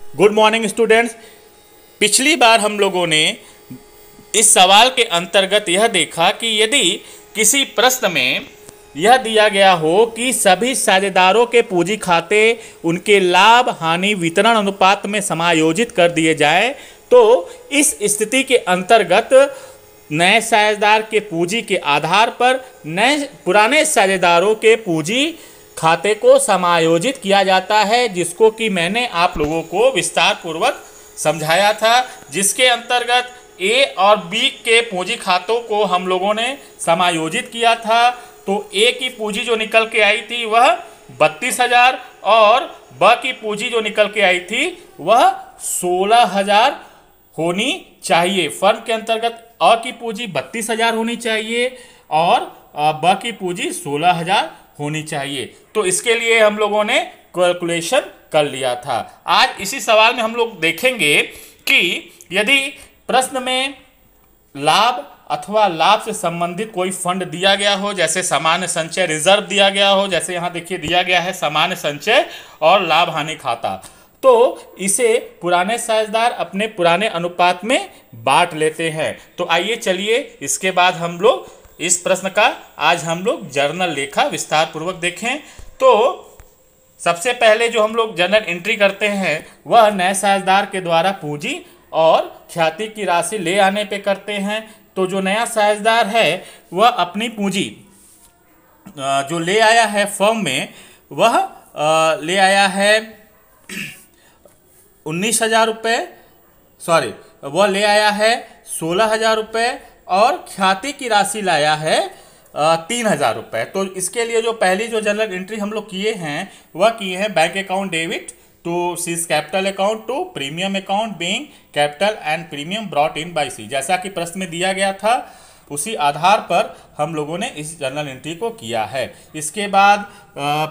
Good morning students. पिछली बार हम लोगों ने इस सवाल के अंतर्गत यह देखा कि यदि किसी प्रश्न में यह दिया गया हो कि सभी साझेदारों के पूंजी खाते उनके लाभ हानि वितरण अनुपात में समायोजित कर दिए जाएं, तो इस स्थिति के अंतर्गत नए साझेदार के पूंजी के आधार पर नए पुराने साझेदारों के पूंजी खाते को समायोजित किया जाता है, जिसको कि मैंने आप लोगों को विस्तार पूर्वक समझाया था, जिसके अंतर्गत ए और बी के पूंजी खातों को हम लोगों ने समायोजित किया था। तो ए की पूंजी जो निकल के आई थी वह 32,000 और ब की पूंजी जो निकल के आई थी वह 16,000 होनी चाहिए। फर्म के अंतर्गत अ की पूंजी 32,000 होनी चाहिए और ब की पूंजी 16,000 होनी चाहिए। तो इसके लिए हम लोगों ने कैलकुलेशन कर लिया था। आज इसी सवाल में हम लोग देखेंगे कि यदि प्रश्न में लाभ अथवा लाभ से संबंधित कोई फंड दिया गया हो, जैसे सामान्य संचय रिजर्व दिया गया हो, जैसे यहाँ देखिए दिया गया है सामान्य संचय और लाभ हानि खाता, तो इसे पुराने साझेदार अपने पुराने अनुपात में बांट लेते हैं। तो आइए चलिए इसके बाद हम लोग इस प्रश्न का आज हम लोग जर्नल लेखा विस्तार पूर्वक देखें। तो सबसे पहले जो हम लोग जर्नल एंट्री करते हैं वह नए साझेदार के द्वारा पूंजी और ख्याति की राशि ले आने पे करते हैं। तो जो नया साझेदार है वह अपनी पूंजी जो ले आया है फर्म में वह ले आया है 19,000 रुपये, वह ले आया है 16,000 रुपये और ख्याति की राशि लाया है 3,000 रुपये। तो इसके लिए जो पहली जो जनरल एंट्री हम लोग किए हैं वह किए हैं bank account debit to C's capital account to premium account being capital and premium brought in by C. जैसा कि प्रश्न में दिया गया था उसी आधार पर हम लोगों ने इस जनरल एंट्री को किया है। इसके बाद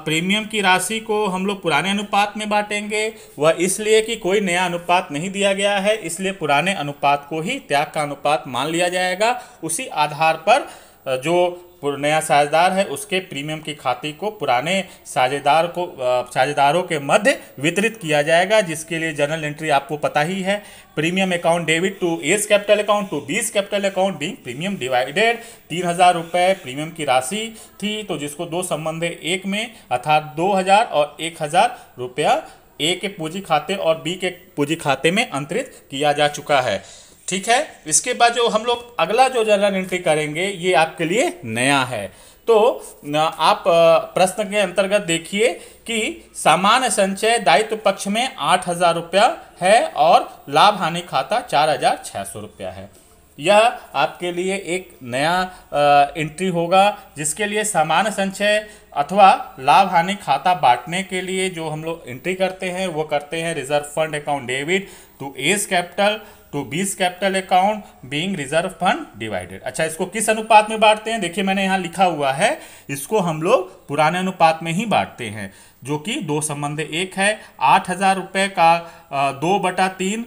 प्रीमियम की राशि को हम लोग पुराने अनुपात में बांटेंगे। वह इसलिए कि कोई नया अनुपात नहीं दिया गया है, इसलिए पुराने अनुपात को ही त्याग का अनुपात मान लिया जाएगा। उसी आधार पर जो नया साझेदार है उसके प्रीमियम की खाते को पुराने साझेदारों के मध्य वितरित किया जाएगा, जिसके लिए जनरल एंट्री आपको पता ही है। Premium account debit to A's capital account to B's capital account being premium divided 3,000 रुपये प्रीमियम की राशि थी, तो जिसको दो संबंध एक में अर्थात 2,000 और 1,000 रुपया ए के पूंजी खाते और बी के पूंजी खाते में अंतरित किया जा चुका है। ठीक है। इसके बाद जो हम लोग अगला जो जनरल एंट्री करेंगे ये आपके लिए नया है। तो आप प्रश्न के अंतर्गत देखिए कि सामान्य संचय दायित्व पक्ष में 8,000 रुपया है और लाभ हानि खाता 4,600 रुपया है। यह आपके लिए एक नया एंट्री होगा, जिसके लिए सामान्य संचय अथवा लाभ हानि खाता बांटने के लिए जो हम लोग एंट्री करते हैं वो करते हैं reserve fund account debit to A's capital to B's capital account being reserve fund divided. अच्छा, इसको किस अनुपात में बांटते हैं? देखिए मैंने यहाँ लिखा हुआ है, इसको हम लोग पुराने अनुपात में ही बांटते हैं, जो कि दो संबंध एक है। 8,000 रुपये का 2/3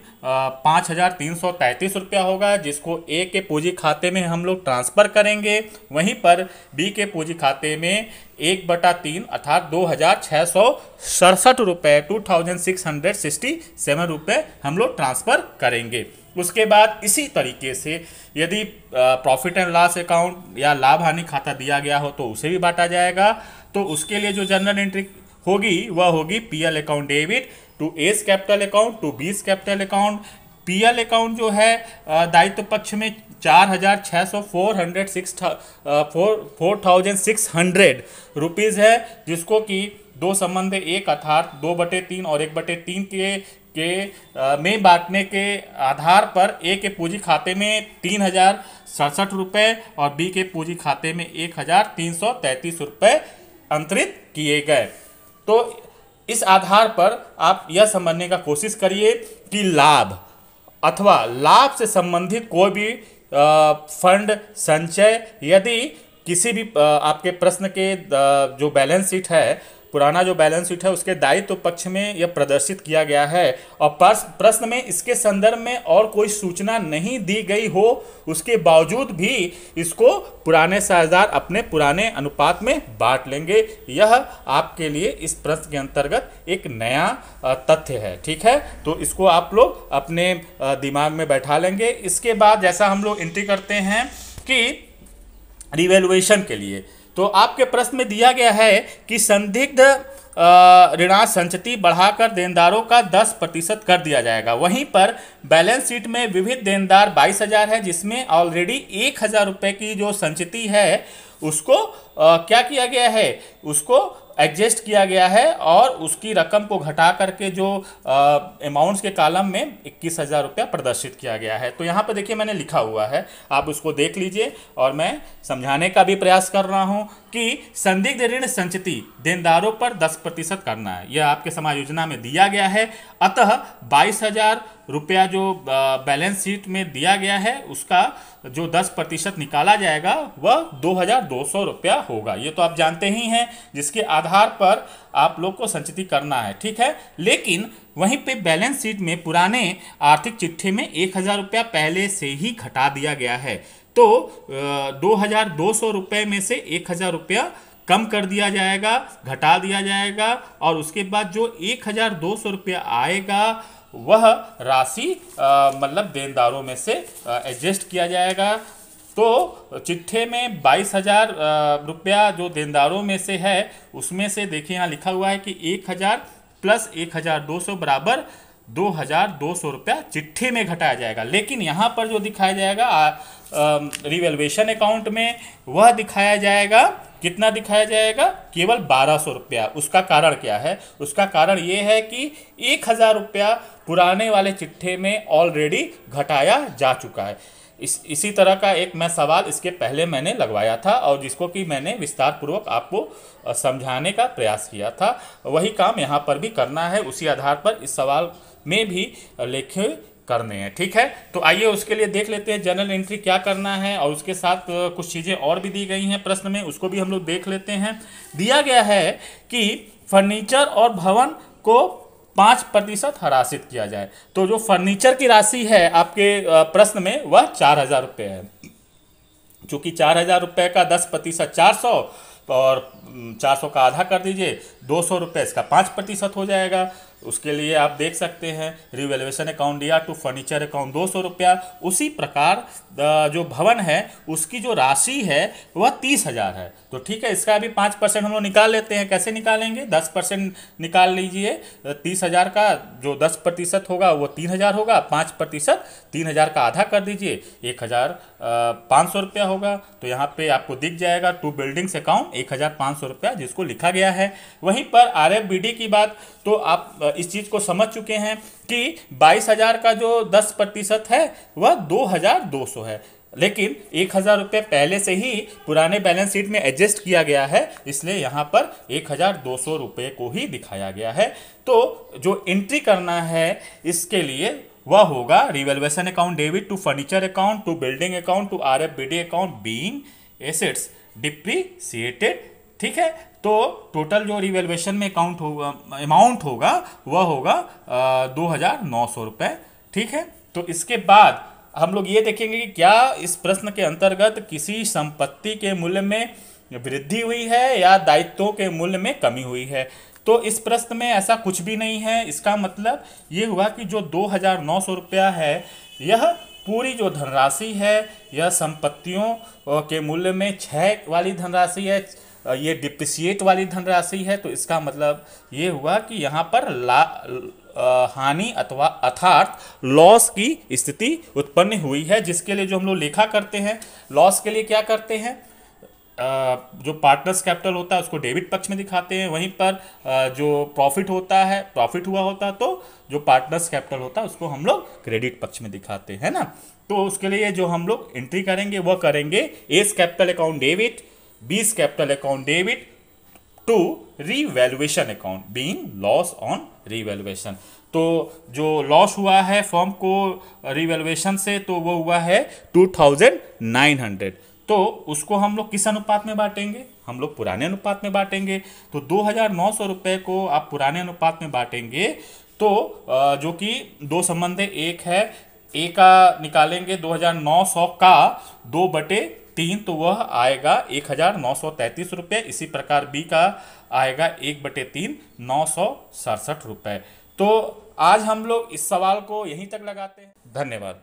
5,333 रुपया होगा, जिसको ए के पूंजी खाते में हम लोग ट्रांसफर करेंगे। वहीं पर बी के पूंजी खाते में 1/3 अर्थात 2,667 रुपये 2,667 रुपये हम लोग ट्रांसफर करेंगे। उसके बाद इसी तरीके से यदि प्रॉफिट एंड लॉस अकाउंट या लाभ हानि खाता दिया गया हो तो उसे भी बांटा जाएगा। तो उसके लिए जो जनरल एंट्री होगी वह होगी PL account debit to A's capital account to B's capital account. PL account जो है दायित्व पक्ष में 4,600 रुपीज़ है, जिसको कि दो संबंध एक अर्थात 2/3 और 1/3 में बांटने के आधार पर ए के पूंजी खाते में 3,067 रुपये और बी के पूंजी खाते में 1,333 रुपये अंतरित किए गए। तो इस आधार पर आप यह समझने का कोशिश करिए कि लाभ अथवा लाभ से संबंधित कोई भी फंड संचय यदि किसी भी आपके प्रश्न के जो बैलेंस शीट है पुराना जो बैलेंस शीट है उसके दायित्व पक्ष में यह प्रदर्शित किया गया है और प्रश्न में इसके संदर्भ में और कोई सूचना नहीं दी गई हो उसके बावजूद भी इसको पुराने साझेदार अपने पुराने अनुपात में बांट लेंगे। यह आपके लिए इस प्रश्न के अंतर्गत एक नया तथ्य है। ठीक है, तो इसको आप लोग अपने दिमाग में बैठा लेंगे। इसके बाद जैसा हम लोग एंट्री करते हैं कि रिवैल्यूएशन के लिए, तो आपके प्रश्न में दिया गया है कि संदिग्ध ऋणांश संचिति बढ़ाकर देनदारों का 10% कर दिया जाएगा। वहीं पर बैलेंस शीट में विविध देनदार 22,000 है, जिसमें ऑलरेडी 1,000 रुपये की जो संचिति है उसको क्या किया गया है, उसको एडजस्ट किया गया है और उसकी रकम को घटा करके जो अमाउंट्स के कॉलम में 21,000 रुपया प्रदर्शित किया गया है। तो यहाँ पर देखिए मैंने लिखा हुआ है, आप उसको देख लीजिए और मैं समझाने का भी प्रयास कर रहा हूँ कि संदिग्ध ऋण संचिति देनदारों पर 10% करना है, यह आपके समायोजना में दिया गया है। अतः 22,000 रुपया जो बैलेंस शीट में दिया गया है उसका जो 10% निकाला जाएगा वह 2,200 रुपया होगा। ये तो आप जानते ही हैं, जिसके आधार पर आप लोग को संचिति करना है। ठीक है, लेकिन वहीं पे बैलेंस शीट में पुराने आर्थिक चिट्ठे में 1,000 रुपया पहले से ही घटा दिया गया है, तो 2,200 रुपये में से 1,000 रुपया कम कर दिया जाएगा, घटा दिया जाएगा और उसके बाद जो 1,200 रुपया आएगा वह राशि मतलब देनदारों में से एडजस्ट किया जाएगा। तो चिट्ठे में 22,000 रुपया जो देनदारों में से है उसमें से देखिए यहाँ लिखा हुआ है कि 1,000 प्लस 1,200 बराबर 2,200 रुपया चिट्ठे में घटाया जाएगा। लेकिन यहाँ पर जो दिखाया जाएगा रिवैल्यूएशन अकाउंट में वह दिखाया जाएगा, कितना दिखाया जाएगा, केवल 1,200 रुपया। उसका कारण क्या है? उसका कारण ये है कि 1,000 रुपया पुराने वाले चिट्ठे में ऑलरेडी घटाया जा चुका है। इसी तरह का एक मैं सवाल इसके पहले मैंने लगवाया था और जिसको कि मैंने विस्तार पूर्वक आपको समझाने का प्रयास किया था। वही काम यहाँ पर भी करना है, उसी आधार पर इस सवाल में भी लेखे करने हैं। ठीक है, तो आइए उसके लिए देख लेते हैं जनरल एंट्री क्या करना है और उसके साथ कुछ चीज़ें और भी दी गई हैं प्रश्न में, उसको भी हम लोग देख लेते हैं। दिया गया है कि फर्नीचर और भवन को 5% हरासित किया जाए। तो जो फर्नीचर की राशि है आपके प्रश्न में वह 4,000 रुपये है। चूँकि 4,000 रुपये का 10% 400 और 400 का आधा कर दीजिए 200 रुपये, इसका 5% हो जाएगा। उसके लिए आप देख सकते हैं रिवैल्यूएशन अकाउंट दिया टू फर्नीचर अकाउंट 200 रुपया। उसी प्रकार जो भवन है उसकी जो राशि है वह 30,000 है। तो ठीक है, इसका भी 5% हम लोग निकाल लेते हैं। कैसे निकालेंगे? 10% निकाल लीजिए। 30,000 का जो 10% होगा वो 3,000 होगा, 5% 3,000 का आधा कर दीजिए 1,500 रुपया होगा। तो यहाँ पे आपको दिख जाएगा टू बिल्डिंग्स अकाउंट 1,500 रुपया जिसको लिखा गया है। वहीं पर RFBD की बात, तो आप इस चीज़ को समझ चुके हैं कि 22,000 का जो 10% है वह 2,200 है, लेकिन 1,000 रुपये पहले से ही पुराने बैलेंस शीट में एडजस्ट किया गया है, इसलिए यहाँ पर 1,200 रुपये को ही दिखाया गया है। तो जो एंट्री करना है इसके लिए वह होगा revaluation account debit to furniture account to building account to RFBD account being assets depreciated. ठीक है, तो टोटल जो रिवैल्यूएशन में अमाउंट होगा वह होगा 2,900 रुपये। ठीक है, तो इसके बाद हम लोग ये देखेंगे कि क्या इस प्रश्न के अंतर्गत किसी संपत्ति के मूल्य में वृद्धि हुई है या दायित्वों के मूल्य में कमी हुई है। तो इस प्रश्न में ऐसा कुछ भी नहीं है। इसका मतलब ये हुआ कि जो 2,900 रुपया है यह पूरी जो धनराशि है यह संपत्तियों के मूल्य में 6 वाली धनराशि है, ये डिप्रिसिएट वाली धनराशि है। तो इसका मतलब ये हुआ कि यहाँ पर हानि अथवा अर्थात लॉस की स्थिति उत्पन्न हुई है, जिसके लिए जो हम लोग लेखा करते हैं, लॉस के लिए क्या करते हैं, जो पार्टनर्स कैपिटल होता है उसको डेबिट पक्ष में दिखाते हैं। वहीं पर जो प्रॉफिट होता है, प्रॉफिट हुआ होता है तो जो पार्टनर्स कैपिटल होता है उसको हम लोग क्रेडिट पक्ष में दिखाते हैं ना। तो उसके लिए जो हम लोग एंट्री करेंगे वह करेंगे A's capital account debit, B's capital account debit to revaluation account being loss on revaluation. तो जो लॉस हुआ है फर्म को रीवैल्यूएशन से तो वो हुआ है 2,900। तो उसको हम लोग किस अनुपात में बांटेंगे? हम लोग पुराने अनुपात में बांटेंगे। तो 2,900 रुपये को आप पुराने अनुपात में बांटेंगे तो जो कि दो संबंध है, एक है ए का निकालेंगे 2,900 का 2/3, तो वह आएगा 1,933 रुपये। इसी प्रकार बी का आएगा 1/3, 967 रुपये। तो आज हम लोग इस सवाल को यहीं तक लगाते हैं। धन्यवाद।